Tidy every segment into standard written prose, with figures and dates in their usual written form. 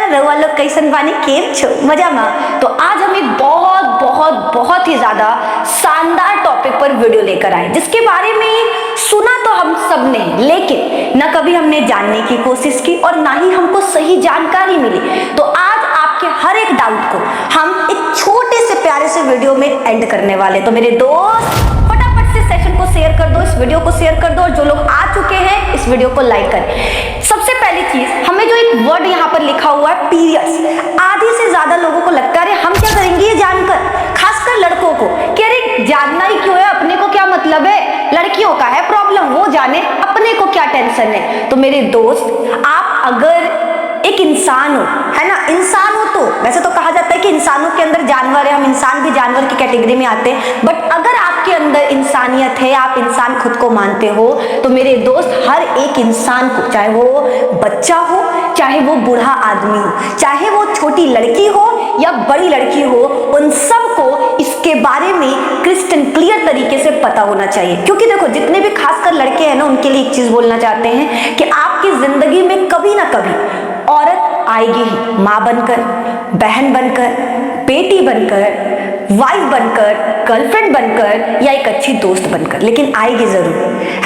नमस्कार रउआ लोग कैसन बानी, केम छो, मजा में। तो आज हम एक बहुत बहुत बहुत ही ज्यादा शानदार टॉपिक पर वीडियो लेकर आए, जिसके बारे में सुना तो हम सब ने, लेकिन न कभी हमने जानने की कोशिश की और ना ही हमको सही जानकारी मिली। तो आज आपके हर एक डाउट को हम एक छोटे से प्यारे से वीडियो में एंड करने वाले। तो मेरे दोस्त फटाफट से सेशन को शेयर कर दो, इस वीडियो को शेयर कर दो, और जो लोग आ चुके हैं इस वीडियो को लाइक करें। सबसे पहली चीज, हमें जो एक वर्ड यहाँ पर लिखा हुआ है पीरियड्स, आधे से ज्यादा लोगों को लगता है हम क्या करेंगे ये जानकर, खासकर लड़कों को, कि अरे जानना ही क्यों है, अपने को क्या मतलब है, लड़कियों का है प्रॉब्लम वो जाने, अपने को क्या टेंशन है। तो मेरे दोस्त, आप अगर एक इंसान हो, है ना, इंसान हो तो वैसे तो कहा जाता है कि इंसानों के अंदर जानवर है, हम इंसान भी जानवर की कैटेगरी में आते हैं, बट अगर आपके अंदर इंसानियत है, आप इंसान खुद को मानते हो, तो मेरे दोस्त हर एक इंसान को, चाहे वो बच्चा हो, चाहे वो बूढ़ा आदमी हो, चाहे वो छोटी लड़की हो या बड़ी लड़की हो, उन सबको इसके बारे में क्रिस्टल क्लियर तरीके से पता होना चाहिए। क्योंकि देखो, जितने भी खासकर लड़के हैं ना, उनके लिए एक चीज बोलना चाहते हैं कि आपकी जिंदगी में कभी ना कभी औरत आएगी ही, माँ बनकर, बहन बनकर, बेटी बनकर, वाइफ बनकर, गर्लफ्रेंड बनकर या एक अच्छी दोस्त बनकर, लेकिन आएगी जरूर,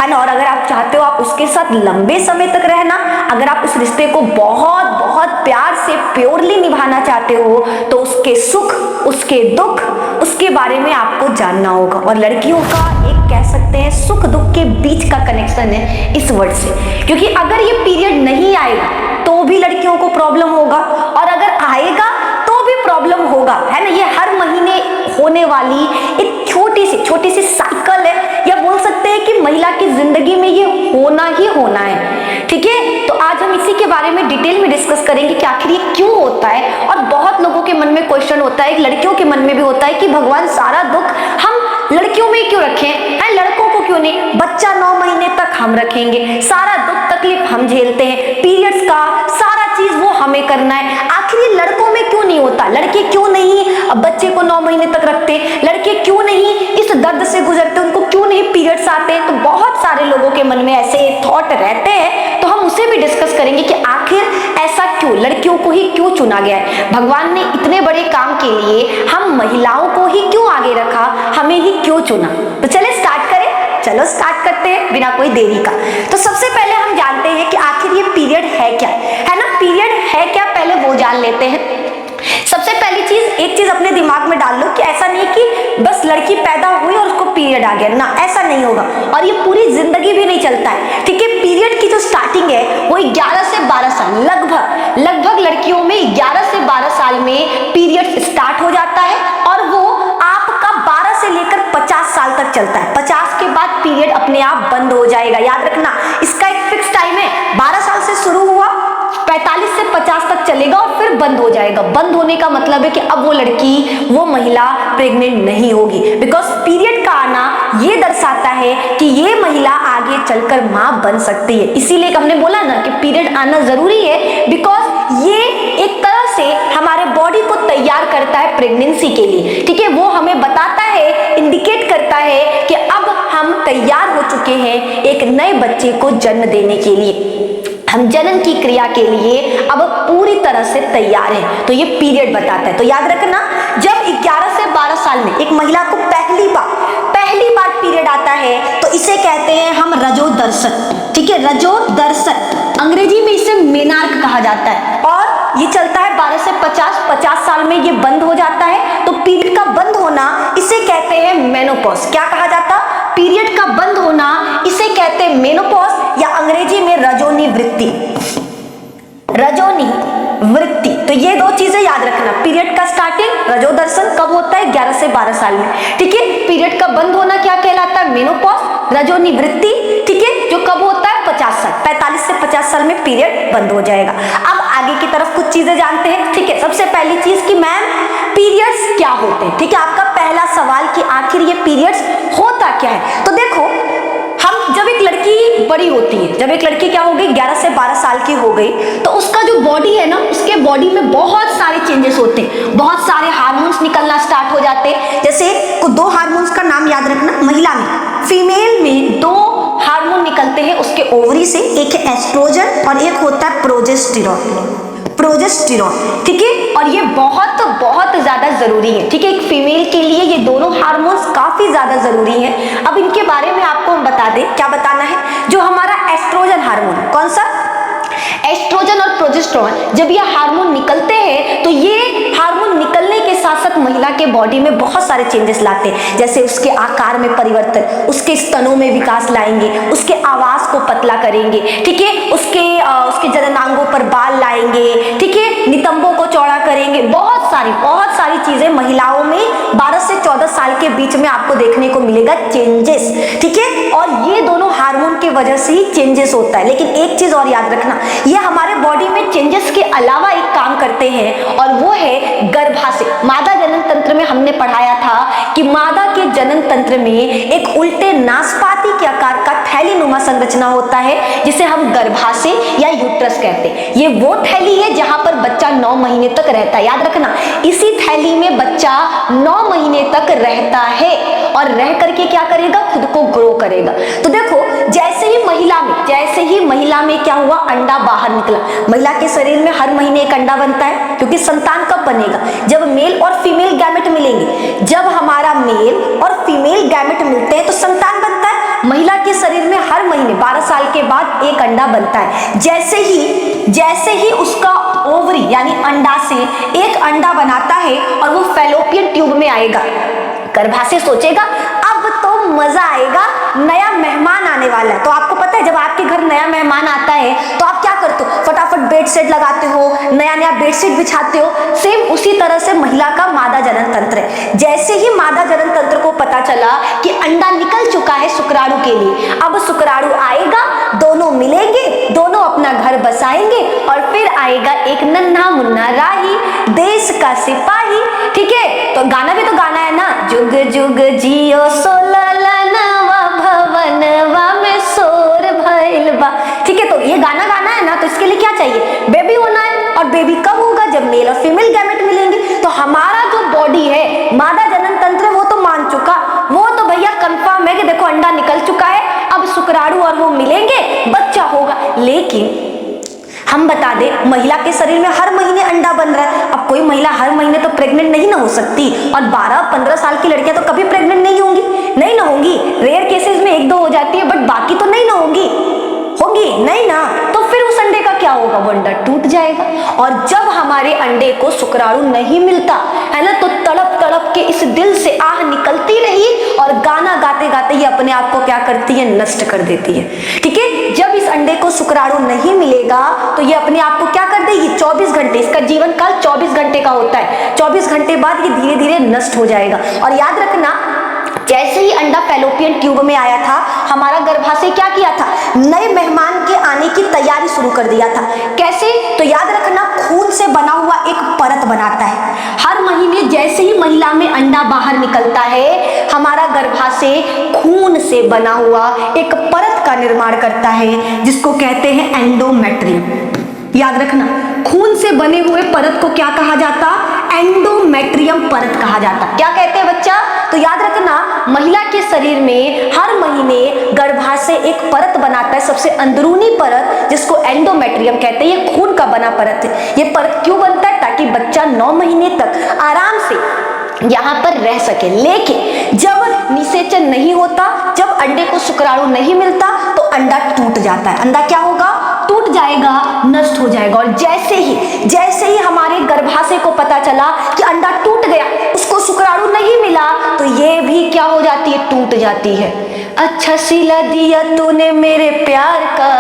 है ना। और अगर आप चाहते हो आप उसके साथ लंबे समय तक रहना, अगर आप उस रिश्ते को बहुत बहुत प्यार से प्योरली निभाना चाहते हो, तो उसके सुख, उसके दुख, उसके बारे में आपको जानना होगा। और लड़कियों का एक कह सकते हैं सुख दुख के बीच का कनेक्शन है इस वर्ड से, क्योंकि अगर ये पीरियड नहीं आएगा तो भी लड़कियों को प्रॉब्लम होगा, और अगर आएगा तो भी प्रॉब्लम होगा, है ना। ये हर महीने होने वाली एक छोटी सी साइकिल है, या बोल सकते हैं कि महिला की जिंदगी में ये होना ही होना है, ठीक है। तो आज हम इसी के बारे में डिटेल में डिस्कस करेंगे कि आखिर ये क्यों होता है। और बहुत लोगों के मन में क्वेश्चन होता है, लड़कियों के मन में भी होता है कि भगवान सारा दुख हम लड़कियों में क्यों रखें, है, लड़कों को क्यों नहीं, बच्चा 9 महीने तक हम रखेंगे, सारा दुख तकलीफ हम झेलते हैं, पीरियड्स का सारा चीज वो हमें करना है, आखिर ये लड़कों में क्यों नहीं होता, लड़के क्यों नहीं बच्चे को 9 महीने तक रखते, लड़के क्यों नहीं इस दर्द से गुजरते, उनको क्यों नहीं पीरियड्स आते हैं। तो बहुत सारे लोगों के मन में ऐसे थॉट रहते हैं, तो हम उसे भी डिस्कस करेंगे कि आखिर ऐसा क्यों, लड़कियों को ही क्यों चुना गया है, भगवान ने इतने बड़े काम के लिए हम महिलाओं को ही क्यों आगे रखा, हमें ही क्यों चुना। तो चले स्टार्ट करें, चलो स्टार्ट करते हैं बिना कोई देरी का। तो सबसे पहले हम जानते हैं कि आखिर ये पीरियड है क्या, है ना, पीरियड है क्या, पहले वो जान लेते हैं। सबसे पहली चीज, एक चीज अपने दिमाग में डाल लो कि ऐसा नहीं कि बस लड़की पैदा हुई और उसको पीरियड आ गया ना, ऐसा नहीं होगा, और ये पूरी जिंदगी भी नहीं चलता है, ठीक है। पीरियड की जो स्टार्टिंग है वो 11 से 12 साल, लगभग लड़कियों में 11 से 12 साल में पीरियड स्टार्ट हो जाता है, और वो आपका 12 से लेकर 50 साल तक चलता है। 50 के बाद पीरियड अपने आप बंद हो जाएगा, याद रखना, इसका एक फिक्स टाइम है, 12 साल से शुरू हुआ, 45 से 50 तक चलेगा और फिर बंद हो जाएगा। बंद होने का मतलब है कि अब वो लड़की, वो महिला प्रेग्नेंट नहीं होगी, बिकॉज पीरियड का आना ये दर्शाता है कि ये महिला आगे चलकर मां बन सकती है। इसीलिए हमने बोला ना कि पीरियड आना जरूरी है, बिकॉज ये एक तरह से हमारे बॉडी को तैयार करता है प्रेगनेंसी के लिए, ठीक है। वो हमें बताता है, इंडिकेट करता है कि अब हम तैयार हो चुके हैं एक नए बच्चे को जन्म देने के लिए, हम जनन की क्रिया के लिए अब पूरी तरह से तैयार हैं। तो ये पीरियड बताता है। तो याद रखना, जब 11 से 12 साल में एक महिला को पहली बार पीरियड आता है, तो इसे कहते हैं हम रजोदर्शन, ठीक है, रजोदर्शन, अंग्रेजी में इसे मेनार्क कहा जाता है, और ये चलता है 12 से 50 साल में ये बंद हो जाता है। तो पीरियड का बंद होना इसे कहते हैं मेनोपॉज। क्या कहा जाता, पीरियड का बंद होना इसे कहते हैं मेनोपॉज, या अंग्रेजी में रजोनिवृत्ति, रजोनिवृत्ति। तो ये दो चीजें याद रखना, पीरियड का स्टार्टिंग रजोदर्शन कब होता है, 11 से 12 साल में, ठीक है। पीरियड का बंद होना क्या कहलाता है, मेनोपॉज, रजोनिवृत्ति, ठीक है, जो कब होता है 50 साल, 45 से 50 साल में पीरियड बंद हो जाएगा। अब आगे की तरफ कुछ चीजें जानते हैं, ठीक है। सबसे पहली चीज कि मैम पीरियड्स क्या होते हैं, ठीक है, आपका पहला सवाल कि आखिर ये पीरियड्स होता क्या है। तो देखो, हम जब एक लड़की बड़ी होती है, जब एक लड़की क्या हो गई, 11 से 12 साल की हो गई, तो उसका जो बॉडी है ना, उसके बॉडी में बहुत सारे चेंजेस होते हैं, बहुत सारे हार्मोन्स निकलना स्टार्ट हो जाते हैं। जैसे 2 हार्मोन्स का नाम याद रखना, महिला में, फीमेल में 2 हार्मोन निकलते हैं उसके ओवरी से, एक है एस्ट्रोजन और एक होता है प्रोजेस्टेरॉन। प्रोजेस्टेरॉन, ठीक है। और ये बहुत बहुत ज्यादा जरूरी है, ठीक है। एक फीमेल के लिए ये दोनों हार्मोन्स काफी ज्यादा जरूरी हैं। अब इनके बारे में आपको हम बता दें, क्या बताना है, जो हमारा एस्ट्रोजन हार्मोन, कौन सा, एस्ट्रोजन और प्रोजेस्टेरॉन, जब ये हार्मोन निकलते हैं तो ये हार्मोन निकलने के साथ साथ महिला के बॉडी में बहुत सारे चेंजेस लाते हैं, जैसे उसके आकार में परिवर्तन, उसके स्तनों में विकास लाएंगे, उसके आवाज को पतला करेंगे, ठीक है, उसके जननांगों पर बाल लाएंगे, ठीक है, नितंबों को चौड़ा करेंगे, बहुत सारी चीजें महिलाओं में 12 से 14 साल के बीच में आपको देखने को मिलेगा चेंजेस, ठीक है। और ये दोनों हार्मोन की वजह से ही चेंजेस होता है। लेकिन एक चीज और याद रखना, ये हमारे बॉडी में चेंजेस के अलावा एक काम करते हैं और वो है गर्भाशय। मादा जनन तंत्र में हमने पढ़ाया था कि मादा के जनन तंत्र में एक उल्टे नाशपाती के आकार का थैलीनुमा संरचना होता है, जिसे हम गर्भाशय या यूट्रस कहते हैं। ये वो थैली है जहां पर बच्चा 9 महीने तक रहता है, याद रखना, इसी थैली में बच्चा 9 महीने तक रहता है और रह करके क्या करेगा, खुद को ग्रो करेगा। तो देखो, जैसे ही महिला में क्या हुआ, अंडा बाहर निकला। महिला के शरीर में हर महीने एक अंडा बनता है, क्योंकि संतान कब बनेगा, जब मेल और फीमेल गैमेट मिलेंगे। जब हमारा मेल और फीमेल गैमेट मिलते हैं तो संतान बनता है। महिला के शरीर में हर महीने 12 साल के बाद एक अंडा बनता है। जैसे ही उसका ओवरी यानी अंडाशय एक अंडा बनाता है और वो फैलोपियन ट्यूब में आएगा, गर्भाशय सोचेगा अब तो मजा आएगा, नया मेहमान आने वाला है। तो आपको पता है, जब आपके घर नया मेहमान आता है तो आप क्या करते हो, फटाफट बेड सेट लगाते हो, नया बेडशीट बिछाते हो। सेम उसी तरह से महिला का मादा जनन तंत्र है। जैसे ही मादा जनन तंत्र को पता चला कि अंडा निकल चुका है शुक्राणु के लिए, अब शुक्राणु आएगा, दोनों मिलेंगे, दोनों अपना घर बसाएंगे और फिर आएगा एक नन्हा मुन्ना राही, देश का सिपाही, ठीक है। तो गाना भी तो गाना है ना, जुग जुग जियो सोललनवा भवनवा में शोर भइल बा, ठीक है। तो ये गाना गाना है ना, तो इसके लिए क्या चाहिए, बेबी होना है। और बेबी कब होगा, जब मेल और फीमेल गैमेट मिलेंगे। तो हमारा जो बॉडी है, मादा जनन तंत्र, वो तो मान चुका, वो तो भैया कंफर्म है कि देखो अंडा निकल चुका है, अब शुक्राणु और वो मिलेंगे, बच्चा होगा। लेकिन हम बता दें, महिला के शरीर में हर महीने अंडा बन रहा है। अब कोई महिला हर महीने तो प्रेग्नेंट नहीं ना हो सकती, और 12-15 साल की लड़कियां तो कभी प्रेग्नेंट नहीं ना होंगी। रेयर केसेस में 1-2 हो जाती है, बट बाकी तो नहीं ना होगी नहीं ना। तो फिर उस अंडे का क्या होगा, वो अंडा टूट जाएगा। और जब हमारे अंडे को शुक्राणु नहीं मिलता है ना, तो तड़प तड़प के इस दिल से आह निकलती रही और गाना गाते गाते ये अपने आप को क्या करती है, नष्ट कर देती है, ठीक है। जब इस अंडे को शुक्राणु नहीं मिलेगा तो ये अपने आप को क्या कर देगी, 24 घंटे, इसका जीवन काल 24 घंटे का होता है, 24 घंटे बाद ये धीरे धीरे नष्ट हो जाएगा। और याद रखना, जैसे ही अंडा फैलोपियन ट्यूब में आया था, हमारा गर्भाशय क्या किया था, नए मेहमान के आने की तैयारी शुरू कर दिया था। कैसे, तो याद रखना, खून से बना हुआ एक परत बनाता है। हर महीने जैसे ही महिला में अंडा बाहर निकलता है, हमारा गर्भाशय खून से बना हुआ एक परत का निर्माण करता है, जिसको कहते हैं एंडोमेट्रियम। याद रखना, खून से बने हुए परत को क्या कहा जाता, एंडोमेट्रियम परत कहा जाता। क्या कहते हैं बच्चा, तो याद रखना, महिला के शरीर में हर महीने गर्भाशय एक परत बनाता है, सबसे अंदरूनी परत, जिसको एंडोमेट्रियम कहते हैं। ये खून का बना परत है। ये परत क्यों बनता है, ताकि बच्चा 9 महीने तक आराम से यहाँ पर रह सके। लेकिन जब निषेचन नहीं होता, जब अंडे को शुक्राणु नहीं मिलता, तो अंडा टूट जाता है। अंडा क्या होगा, टूट जाएगा, नष्ट हो जाएगा। और जैसे ही हमारे गर्भाशय को पता चला कि अंडा टूट गया, उसको शुक्राणु नहीं मिला, तो ये भी क्या हो जाती है, टूट जाती है। अच्छा सिला दिया तूने मेरे प्यार का,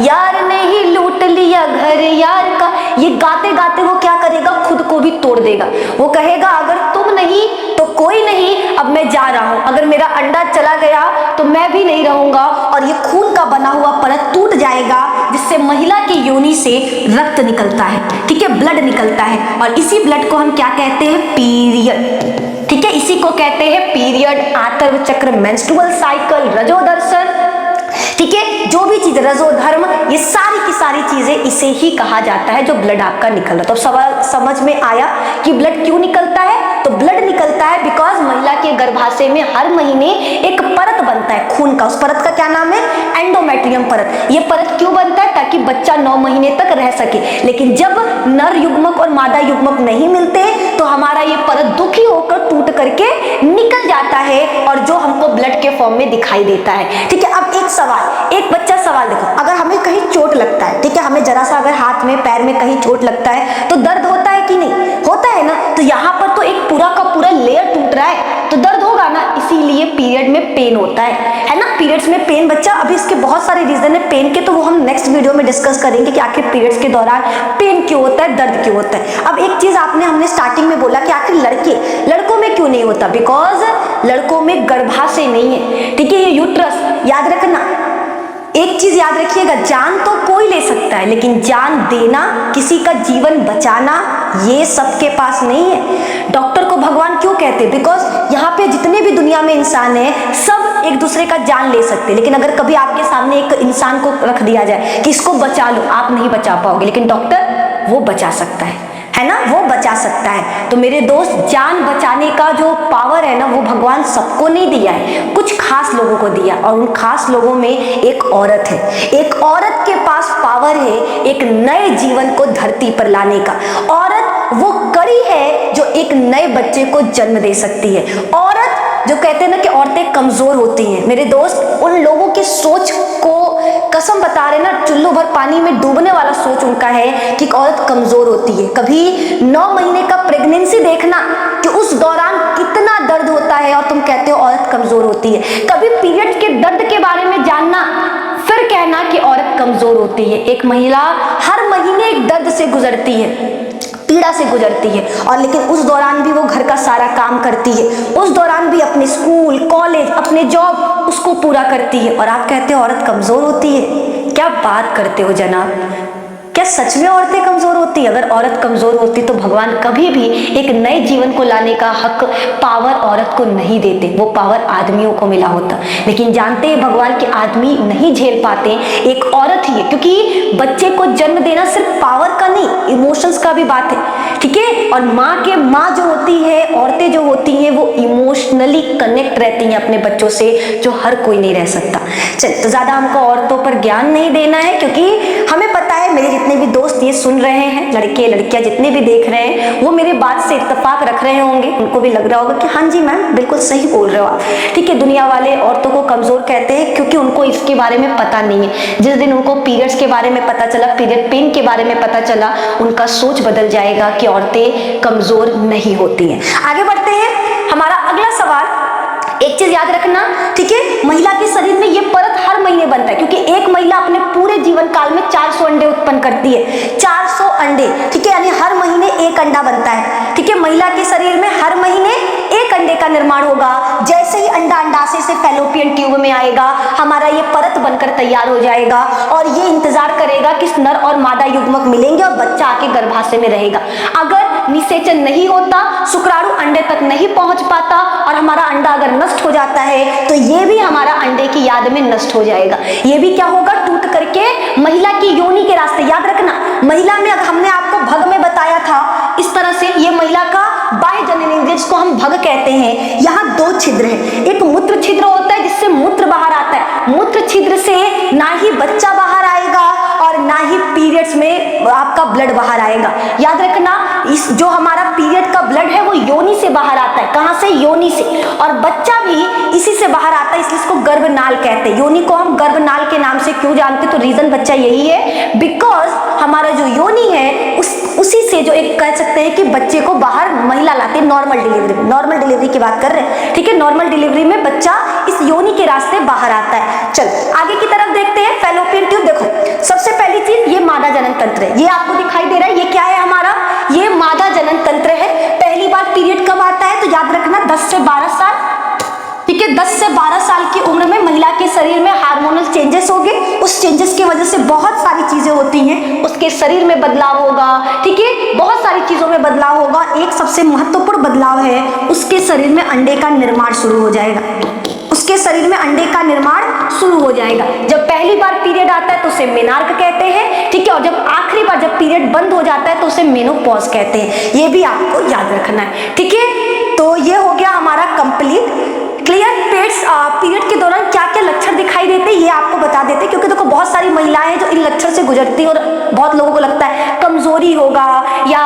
यार ने ही लूट लिया घर यार का। ये गाते गाते वो क्या करेगा, खुद को भी तोड़ देगा। वो कहेगा अगर तुम नहीं तो कोई नहीं, अब मैं जा रहा हूं, अगर मेरा अंडा चला गया तो मैं भी नहीं रहूंगा। और ये खून का बना हुआ परत टूट जाएगा, जिससे महिला की योनि से रक्त निकलता है, ठीक है, ब्लड निकलता है। और इसी ब्लड को हम क्या कहते हैं, पीरियड, ठीक है, इसी को कहते हैं पीरियड, आतर्व चक्र, मेंस्ट्रुअल साइकिल, रजोदर्शन, ठीक है, जो भी चीज, रजोधर्म, ये सारी की सारी चीजें इसे ही कहा जाता है, जो ब्लड आपका निकल रहा है। तो सवाल समझ में आया कि ब्लड क्यों निकलता है, तो ब्लड निकलता है बिकॉज महिला के गर्भाशय में हर महीने एक परत बनता है खून का। उस परत का क्या नाम है? एंडोमेट्रियम परत। ये परत क्यों बनता है? ताकि बच्चा 9 महीने तक रह सके। लेकिन जब नर युग्मक और मादा युग्मक नहीं मिलते तो हमारा ये परत दुखी होकर टूट करके निकल जाता है और जो हमको ब्लड के फॉर्म में दिखाई देता है। ठीक है, अब एक सवाल, एक बच्चा सवाल देखो, अगर हमें कहीं चोट लगता है, ठीक है, हमें जरा सा अगर हाथ में पैर में कहीं चोट लगता है तो दर्द होता है कि नहीं? होता है ना। तो यहाँ पर तो एक पूरा का पूरा लेयर टूट रहा है तो दर्द होगा ना, इसीलिए पीरियड में पेन होता है ना। पीरियड्स में पेन बच्चा, अभी इसके बहुत सारे रीजन है पेन के, तो वो हम नेक्स्ट वीडियो में डिस्कस करेंगे कि आखिर पीरियड्स के दौरान पेन क्यों होता है, दर्द क्यों होता है। अब एक चीज हमने स्टार्टिंग में बोला कि आखिर लड़कों में क्यों नहीं होता? बिकॉज लड़कों में गर्भाशय नहीं है, ठीक है, ये यूट्रस। याद रखना, एक चीज याद रखिएगा, जान तो कोई ले सकता है लेकिन जान देना, किसी का जीवन बचाना, ये सबके पास नहीं है। डॉक्टर को भगवान क्यों कहते हैं? बिकॉज यहाँ पे जितने भी दुनिया में इंसान हैं सब एक दूसरे का जान ले सकते हैं, लेकिन अगर कभी आपके सामने एक इंसान को रख दिया जाए कि इसको बचा लो, आप नहीं बचा पाओगे, लेकिन डॉक्टर वो बचा सकता है ना, वो बचा सकता है। तो मेरे दोस्त, जान बचाने का जो पावर है ना वो भगवान सबको नहीं दिया है, कुछ खास लोगों को दिया, और उन खास लोगों में एक औरत है। एक औरत के पास पावर है एक नए जीवन को धरती पर लाने का। औरत वो कड़ी है जो एक नए बच्चे को जन्म दे सकती है। औरत, जो कहते हैं ना कि औरतें कमजोर होती हैं, मेरे दोस्त, उन लोगों की सोच को कसम बता रहे ना, चुल्लू भर पानी में डूबने वाला सोच उनका है कि औरत कमजोर होती है। कभी 9 महीने का प्रेगनेंसी देखना कि उस दौरान कितना दर्द होता है और तुम कहते हो औरत कमजोर होती है। कभी पीरियड के दर्द के बारे में जानना, फिर कहना कि औरत कमजोर होती है। एक महिला हर महीने एक दर्द से गुजरती है, पीड़ा से गुजरती है, और लेकिन उस दौरान भी वो घर का सारा काम करती है, उस दौरान भी अपने स्कूल, कॉलेज, अपने जॉब, उसको पूरा करती है, और आप कहते हो औरत कमजोर होती है। क्या बात करते हो जनाब, क्या सच में औरतें कमजोर होती? अगर औरत कमजोर होती तो भगवान कभी भी एक नए जीवन को लाने का हक, पावर औरत को नहीं देते, वो पावर आदमियों को मिला होता। लेकिन जानते हैं भगवान के आदमी नहीं झेल पाते, एक औरत ही है, क्योंकि बच्चे को जन्म देना सिर्फ पावर का नहीं, इमोशंस का भी बात है, ठीक है। और माँ जो होती है, औरतें जो होती हैं, वो इमोशनली कनेक्ट रहती हैं अपने बच्चों से, जो हर कोई नहीं रह सकता। चल, तो ज्यादा हमको औरतों पर ज्ञान नहीं देना है, क्योंकि हमें पता है, मेरे जितने भी दोस्त ये सुन रहे हैं, लड़के लड़कियां जितने भी देख रहे हैं, वो मेरी बात से इत्तेफाक रख रहे होंगे, उनको भी लग रहा होगा कि हाँ जी मैम बिल्कुल सही बोल रहे हो आप, ठीक है। दुनिया वाले औरतों को कमजोर कहते हैं क्योंकि उनको इसके बारे में पता नहीं है। जिस दिन उनको पीरियड्स के बारे में पता चला, पीरियड पेन के बारे में पता चला, उनका सोच बदल जाएगा कि औरतें कमजोर नहीं होती हैं। आगे बढ़ते हैं, हमारा अगला सवाल, एक चीज याद रखना, ठीक है, महिला के शरीर में ये परत हर महीने बनता है, क्योंकि एक महिला अपने पूरे जीवन काल में 400 अंडे उत्पन्न करती है। 400 अंडे, ठीक है, यानी हर महीने एक अंडा बनता है, ठीक है। महिला के शरीर में हर महीने एक अंडे का निर्माण होगा। जैसे ही अंडा अंडाशय से फैलोपियन ट्यूब में आएगा, हमारा ये परत बनकर तैयार हो जाएगा, और ये इंतजार करेगा कि नर और मादा युग्मक मिलेंगे और बच्चा आके गर्भाशय में रहेगा। अगर निषेचन नहीं होता, शुक्राणु अंडे तक नहीं पहुंच पाता, और हमारा अंडा अगर नष्ट हो जाता है, तो ये भी हमारा अंडे की याद में नष्ट हो जाएगा। ये भी क्या होगा, टूट करके महिला की योनि के रास्ते। याद रखना, महिला में हमने आपको भग में बताया था, इस तरह से ये महिला का बाह्य जननेंद्रिय, जिसको हम भग कहते हैं, यहाँ 2 छिद्र है। एक मूत्र छिद्र होता है जिससे मूत्र बाहर आता है, मूत्र छिद्र से ना ही बच्चा बाहर आएगा और ना ही पीरियड्स में आपका ब्लड बाहर आएगा। याद रखना, इस जो हमारा पीरियड का ब्लड है वो योनि से बाहर आता है। कहां से? योनि से। और बच्चा भी इसी से बाहर आता है, इसलिए इसको गर्भनाल कहते हैं। योनि को हम गर्भनाल के नाम से क्यों जानते हैं? तो रीजन बच्चा यही है, बिकॉज हमारा जो योनि है उसी से, जो एक कह सकते हैं कि बच्चे को बाहर महिला लाती है नॉर्मल डिलीवरी की बात कर रहे हैं, ठीक है। नॉर्मल डिलीवरी में बच्चा इस योनि के रास्ते बाहर आता है। चल आगे की तरफ देखते हैं, फैलोपियन ट्यूब। देखो, सबसे पहली चीज ये मादा जनन तंत्र है, ये आपको दिखाई दे रहा है, ये क्या है हमारा? ये मादा जनन तंत्र है। पहली बार पीरियड कब आता है? तो याद रखना 10 से 12 साल, ठीक है। 10 से 12 साल की उम्र में महिला के शरीर में हार्मोनल चेंजेस होंगे, उस चेंजेस की वजह से बहुत सारी चीजें होती हैं, उसके शरीर में बदलाव होगा, ठीक है, बहुत सारी चीजों में बदलाव होगा। एक सबसे महत्वपूर्ण बदलाव है, उसके शरीर में अंडे का निर्माण शुरू हो जाएगा, उसके शरीर में अंडे का निर्माण शुरू हो जाएगा। जब पहली बार पीरियड आता है तो उसे मेनार्क कहते हैं, ठीक है, और जब आखिरी बार जब पीरियड बंद हो जाता है तो उसे मेनोपॉज कहते हैं। ये भी आपको याद रखना है, ठीक है। तो ये हो गया हमारा कंप्लीट। क्लियर। पीरियड के दौरान क्या क्या लक्षण दिखाई देते हैं ये आपको बता देते हैं, क्योंकि देखो बहुत सारी महिलाएं हैं जो इन लक्षण से गुजरती है और बहुत लोगों को लगता है कमजोरी होगा या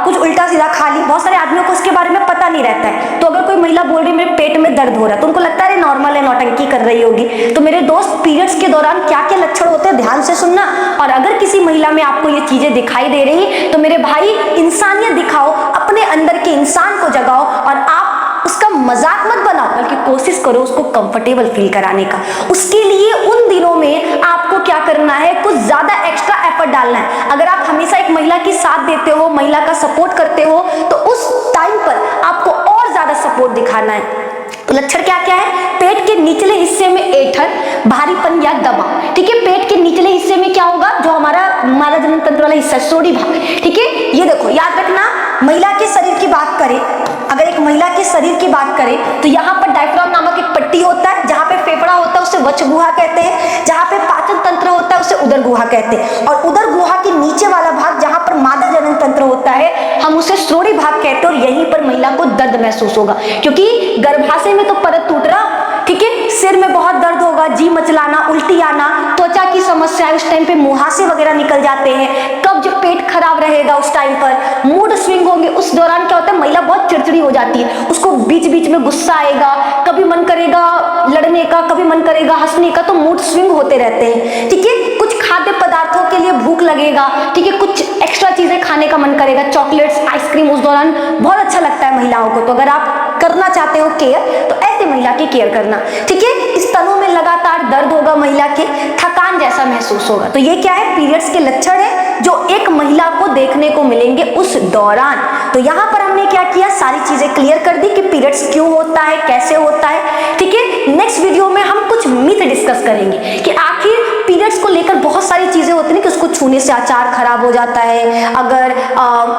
कुछ उल्टा सीधा खा ली, बहुत सारे आदमियों को इसके बारे में पता नहीं रहता है। तो अगर कोई महिला बोल रही है मेरे पेट में दर्द हो रहा है तो उनको लगता है नॉर्मल है, नौटंकी कर रही होगी। तो मेरे दोस्त, पीरियड्स के दौरान क्या क्या लक्षण होते हैं ध्यान से सुनना, और अगर किसी महिला में आपको ये चीजें दिखाई दे रही तो मेरे भाई इंसानियत दिखाओ, अपने अंदर के इंसान को जगाओ और आप उसका मजाक मत बनाओ, बल्कि कोशिश करो उसको कंफर्टेबल फील कराने का। उसके लिए उन दिनों में आपको क्या करना है, कुछ ज्यादा एक्स्ट्रा एफर्ट डालना है। अगर आप हमेशा एक महिला की साथ देते हो, महिला का सपोर्ट करते हो, तो उस टाइम पर आपको और ज्यादा सपोर्ट दिखाना है। तो लक्षण क्या क्या है, पेट के निचले हिस्से में ऐंठन, भारीपन या दबाव। ठीक है, पेट के निचले हिस्से में क्या होगा, जो हमारा माला जनन तंत्र वाला हिस्सा, सोडी भाग। ठीक है, ये देखो याद रखना, महिला के शरीर की बात करें, अगर एक महिला के शरीर की बात करें तो यहाँ पर डायफ्राम नामक एक पट्टी होता है, जहाँ पे फेफड़ा होता है उसे वक्ष गुहा कहते हैं, जहाँ पे पाचन तंत्र होता है उसे उदर गुहा कहते हैं, और उदर गुहा के नीचे वाला भाग जहाँ पर मादा जनन तंत्र होता है हम उसे श्रोणी भाग कहते हैं। और यहीं पर महिला को दर्द महसूस होगा, क्योंकि गर्भाशय में तो परत टूट रहा, ठीक है, सिर में बहुत दर्द होगा, जी मचलाना, उल्टी आना, त्वचा की समस्या, उस टाइम पे मुहासे वगैरह निकल जाते हैं, कब्ज, पेट खराब रहेगा उस टाइम पर, मूड स्विंग होंगे। उस दौरान क्या होता है, महिला बहुत चिड़चिड़ी हो जाती है, उसको बीच बीच में गुस्सा आएगा, कभी मन करेगा लड़ने का, कभी मन करेगा हंसने का, तो मूड स्विंग होते रहते हैं। ठीक है, कुछ खाद्य पदार्थों के लिए भूख लगेगा, ठीक है, कुछ एक्स्ट्रा चीजें खाने का मन करेगा, चॉकलेट्स, आइसक्रीम उस दौरान बहुत अच्छा लगता है महिलाओं को। तो अगर आप करना चाहते हो केयर तो ऐसे महिला की केयर करना। ठीक है, स्तनों में लगातार दर्द होगा, महिला के थकान जैसा महसूस होगा। तो ये क्या है, पीरियड्स के लक्षण है जो एक महिला को देखने को मिलेंगे उस दौरान। तो यहाँ पर हमने क्या किया, सारी चीजें क्लियर कर दी कि पीरियड्स क्यों होता है, कैसे होता है। ठीक है, नेक्स्ट वीडियो में हम कुछ मिथ डिस्कस करेंगे कि आखिर पीरियड्स को लेकर बहुत सारी चीजें होती हैं कि उसको छूने से आचार खराब हो जाता है, अगर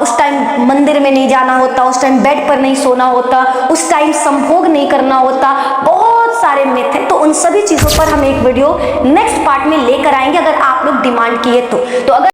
उस टाइम मंदिर में नहीं जाना होता, उस टाइम बेड पर नहीं सोना होता, उस टाइम संभोग नहीं करना होता, बहुत सारे मिथ हैं। तो उन सभी चीजों पर हम एक वीडियो नेक्स्ट पार्ट में लेकर आएंगे, अगर आप लोग डिमांड किए तो अगर